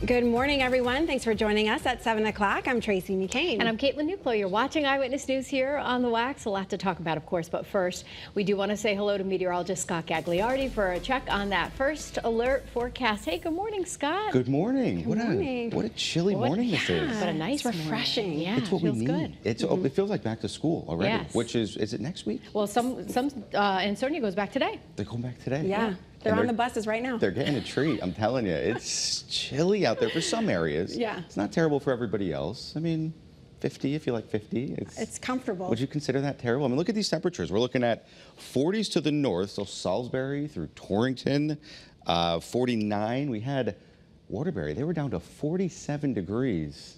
Good morning, everyone. Thanks for joining us at 7 o'clock. I'm Tracey McCain. And I'm Caitlin Nuclo. You're watching Eyewitness News here on the Wax. A lot to talk about, of course. But first, we do want to say hello to meteorologist Scott Gagliardi for a check on that first alert forecast. Hey, good morning, Scott. Good morning. Good morning. What a chilly morning this is. But a nice, refreshing. Morning. Yeah, it's what we need. Good. It feels like back to school already. Yes. Which is it next week? Well, some in Sonia goes back today. They're going back today. Yeah. They're on the buses right now. They're getting a treat. I'm telling you, it's chilly out there for some areas. Yeah. It's not terrible for everybody else. I mean, 50 if you like 50. It's comfortable. Would you consider that terrible? I mean, look at these temperatures. We're looking at 40s to the north, so Salisbury through Torrington, 49. We had Waterbury. They were down to 47 degrees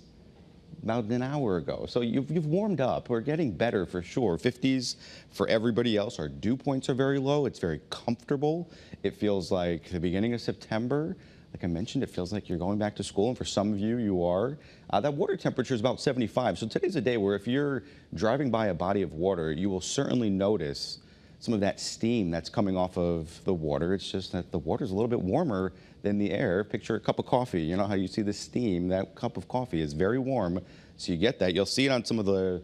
about an hour ago. So you've warmed up. We're getting better for sure. 50s for everybody else. Our dew points are very low. It's very comfortable. It feels like the beginning of September. Like I mentioned, it feels like you're going back to school, and for some of you, you are. That water temperature is about 75. So today's a day where if you're driving by a body of water, you will certainly notice some of that steam that's coming off of the water. It's just that the water's a little bit warmer than the air. Picture a cup of coffee. You know how you see the steam? That cup of coffee is very warm. So you get that. You'll see it on some of the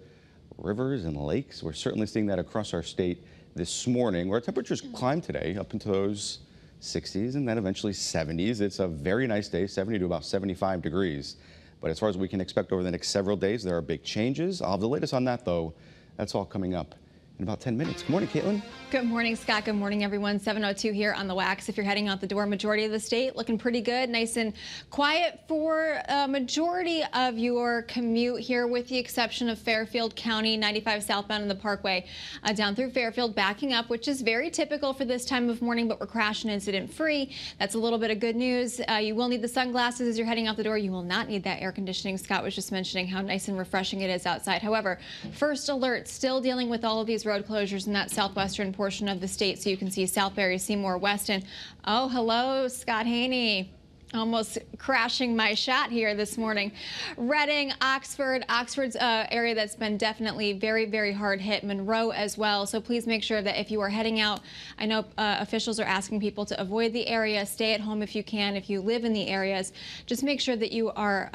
rivers and lakes. We're certainly seeing that across our state this morning, where temperatures climbed today up into those 60s and then eventually 70s. It's a very nice day, 70 to about 75 degrees. But as far as we can expect over the next several days, there are big changes. I'll have the latest on that, though. That's all coming up in about 10 minutes. Good morning, Caitlin. Good morning, Scott. Good morning, everyone. 7:02 here on the Wax. If you're heading out the door, majority of the state looking pretty good, nice and quiet for a majority of your commute here, with the exception of Fairfield County, 95 southbound in the Parkway, down through Fairfield, backing up, which is very typical for this time of morning, but we're crash and incident free. That's a little bit of good news. You will need the sunglasses as you're heading out the door. You will not need that air conditioning. Scott was just mentioning how nice and refreshing it is outside. However, first alert, still dealing with all of these road closures in that southwestern portion of the state. So you can see Southbury, Seymour, Weston. Oh, hello, Scott Haney. Almost crashing my shot here this morning. Reading, Oxford's area that's been definitely very, very hard hit. Monroe as well. So please make sure that if you are heading out, I know officials are asking people to avoid the area, stay at home if you can. If you live in the areas, just make sure that you are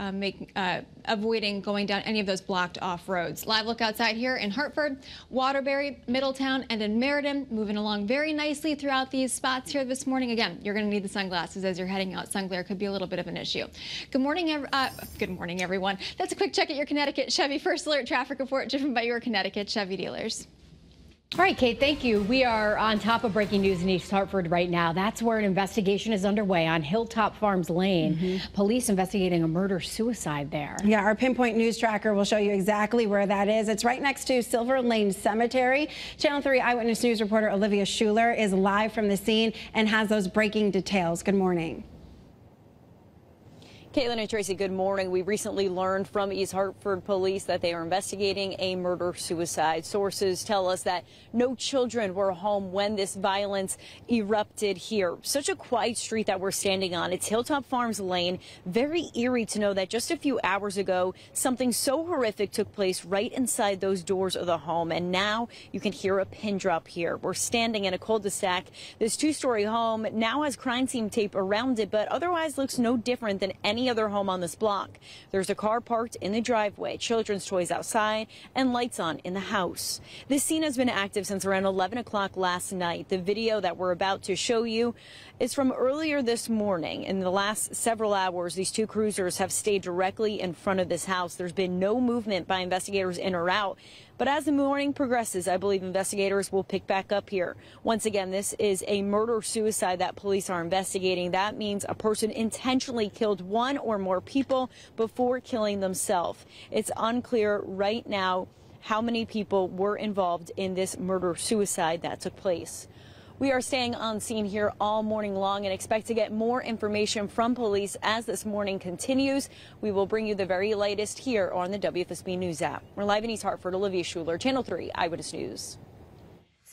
avoiding going down any of those blocked off roads. Live look outside here in Hartford, Waterbury, Middletown, and in Meriden. Moving along very nicely throughout these spots here this morning. Again, you're going to need the sunglasses as you're heading out. Sun glare could be a little bit of an issue. Good morning, everyone. That's a quick check at your Connecticut Chevy First Alert traffic report driven by your Connecticut Chevy dealers. All right, Kate, thank you. We are on top of breaking news in East Hartford right now. That's where an investigation is underway on Hilltop Farms Lane. Police investigating a murder-suicide there. Yeah, our Pinpoint News Tracker will show you exactly where that is. It's right next to Silver Lane Cemetery. Channel 3 Eyewitness News reporter Olivia Schuler is live from the scene and has those breaking details. Good morning. Caitlin and Tracy, good morning. We recently learned from East Hartford police that they are investigating a murder-suicide. Sources tell us that no children were home when this violence erupted here. Such a quiet street that we're standing on. It's Hilltop Farms Lane. Very eerie to know that just a few hours ago, something so horrific took place right inside those doors of the home. And now you can hear a pin drop here. We're standing in a cul-de-sac. This two-story home now has crime scene tape around it, but otherwise looks no different than any other home on this block. There's a car parked in the driveway, children's toys outside, and lights on in the house. This scene has been active since around 11 o'clock last night. The video that we're about to show you is from earlier this morning. In the last several hours, these two cruisers have stayed directly in front of this house. There's been no movement by investigators in or out. But as the morning progresses, I believe investigators will pick back up here. Once again, this is a murder-suicide that police are investigating. That means a person intentionally killed one or more people before killing themselves. It's unclear right now how many people were involved in this murder-suicide that took place. We are staying on scene here all morning long and expect to get more information from police as this morning continues. We will bring you the very latest here on the WFSB News app. We're live in East Hartford. Olivia Schuler, Channel 3 Eyewitness News.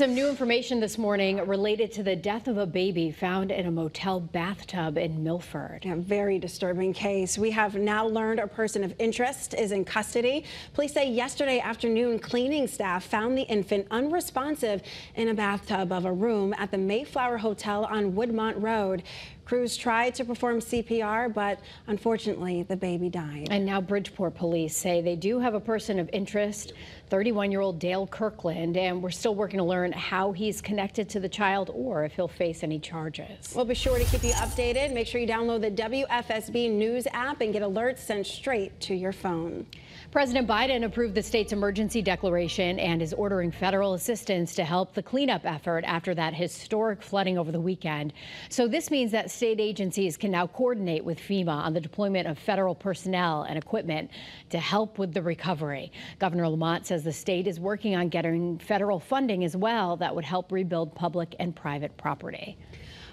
Some new information this morning related to the death of a baby found in a motel bathtub in Milford. A very disturbing case. We have now learned a person of interest is in custody. Police say yesterday afternoon, cleaning staff found the infant unresponsive in a bathtub of a room at the Mayflower Hotel on Woodmont Road. Crews tried to perform CPR, but unfortunately, the baby died. And now Bridgeport police say they do have a person of interest, 31-year-old Dale Kirkland, and we're still working to learn how he's connected to the child or if he'll face any charges. We'll be sure to keep you updated. Make sure you download the WFSB News app and get alerts sent straight to your phone. President Biden approved the state's emergency declaration and is ordering federal assistance to help the cleanup effort after that historic flooding over the weekend. So this means that state agencies can now coordinate with FEMA on the deployment of federal personnel and equipment to help with the recovery. Governor Lamont says the state is working on getting federal funding as well that would help rebuild public and private property.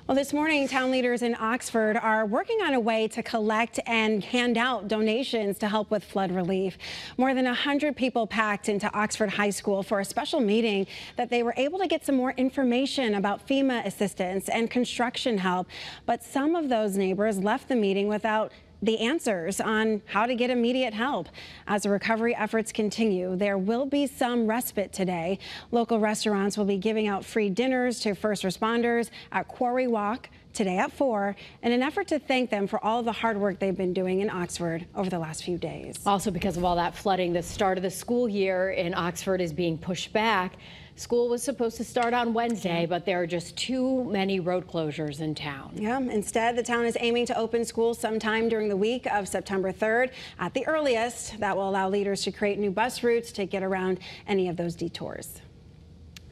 Well, this morning, town leaders in Oxford are working on a way to collect and hand out donations to help with flood relief. More than 100 people packed into Oxford High School for a special meeting that they were able to get some more information about FEMA assistance and construction help. But some of those neighbors left the meeting without the answers on how to get immediate help. As the recovery efforts continue, there will be some respite today. Local restaurants will be giving out free dinners to first responders at Quarry Walk today at 4 in an effort to thank them for all of the hard work they've been doing in Oxford over the last few days. Also, because of all that flooding, the start of the school year in Oxford is being pushed back. School was supposed to start on Wednesday, but there are just too many road closures in town. Yeah, instead, the town is aiming to open schools sometime during the week of September 3rd at the earliest. That will allow leaders to create new bus routes to get around any of those detours.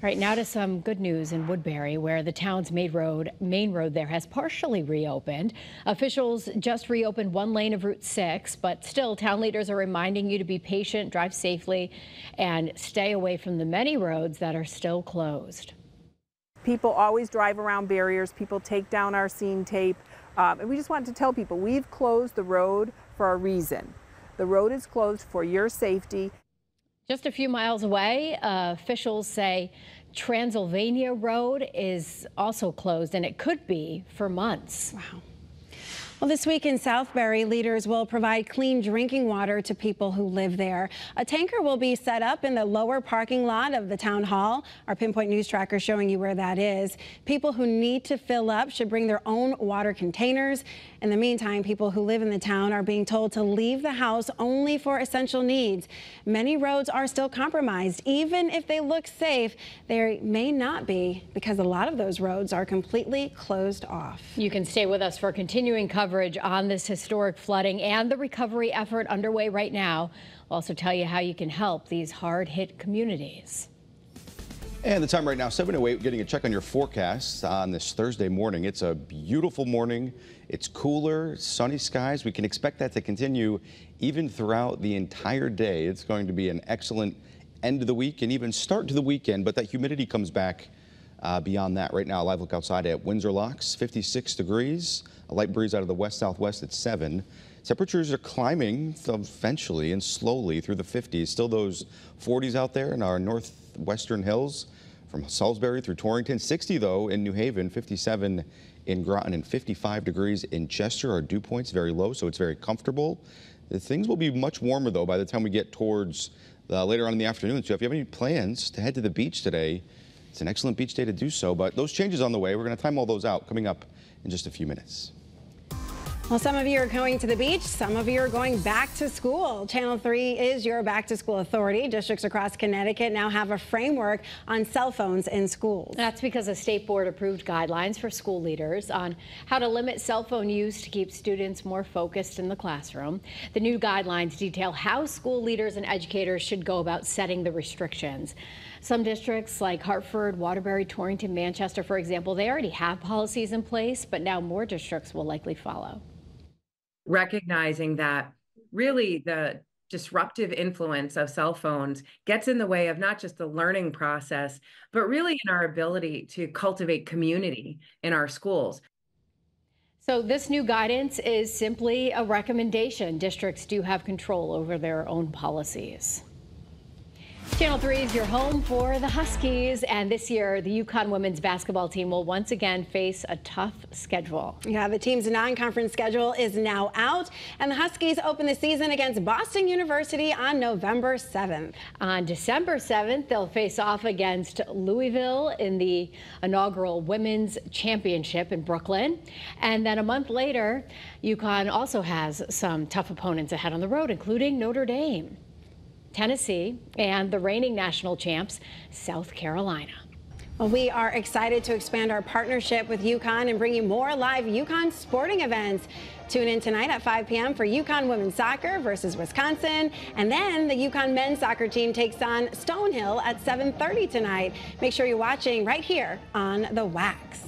All right, now to some good news in Woodbury, where the town's main road there has partially reopened. Officials just reopened one lane of Route 6, but still town leaders are reminding you to be patient, drive safely, and stay away from the many roads that are still closed. People always drive around barriers. People take down our scene tape. And we just wanted to tell people we've closed the road for a reason. The road is closed for your safety. Just a few miles away, officials say Transylvania Road is also closed, and it could be for months. Wow. Well, this week in Southbury, leaders will provide clean drinking water to people who live there. A tanker will be set up in the lower parking lot of the town hall. Our Pinpoint News Tracker showing you where that is. People who need to fill up should bring their own water containers. In the meantime, people who live in the town are being told to leave the house only for essential needs. Many roads are still compromised. Even if they look safe, they may not be, because a lot of those roads are completely closed off. You can stay with us for continuing coverage on this historic flooding and the recovery effort underway right now. We'll also tell you how you can help these hard-hit communities. And the time right now, 7:08, getting a check on your forecast on this Thursday morning. It's a beautiful morning. It's cooler, sunny skies. We can expect that to continue even throughout the entire day. It's going to be an excellent end of the week and even start to the weekend, but that humidity comes back beyond that. Right now, a live look outside at Windsor Locks, 56 degrees, a light breeze out of the west-southwest at 7. Temperatures are climbing eventually and slowly through the 50s. Still those 40s out there in our northwestern hills from Salisbury through Torrington. 60 though in New Haven, 57 in Groton, and 55 degrees in Chester. Our dew point's very low, so it's very comfortable. Things will be much warmer though by the time we get towards later on in the afternoon. So if you have any plans to head to the beach today, it's an excellent beach day to do so, but those changes on the way. We're going to time all those out coming up in just a few minutes. Well, some of you are going to the beach. Some of you are going back to school. Channel 3 is your back to school authority. Districts across Connecticut now have a framework on cell phones in schools. That's because a state board approved guidelines for school leaders on how to limit cell phone use to keep students more focused in the classroom. The new guidelines detail how school leaders and educators should go about setting the restrictions. Some districts like Hartford, Waterbury, Torrington, Manchester, for example, they already have policies in place, but now more districts will likely follow. Recognizing that really the disruptive influence of cell phones gets in the way of not just the learning process, but really in our ability to cultivate community in our schools. So this new guidance is simply a recommendation. Districts do have control over their own policies. Channel 3 is your home for the Huskies, and this year the UConn women's basketball team will once again face a tough schedule. Yeah, the team's non-conference schedule is now out, and the Huskies open the season against Boston University on November 7th. On December 7th, they'll face off against Louisville in the inaugural Women's Championship in Brooklyn. And then a month later, UConn also has some tough opponents ahead on the road, including Notre Dame, Tennessee, and the reigning national champs, South Carolina. Well, we are excited to expand our partnership with UConn and bring you more live UConn sporting events. Tune in tonight at 5 p.m. for UConn women's soccer versus Wisconsin. And then the UConn men's soccer team takes on Stonehill at 7:30 tonight. Make sure you're watching right here on The Wax.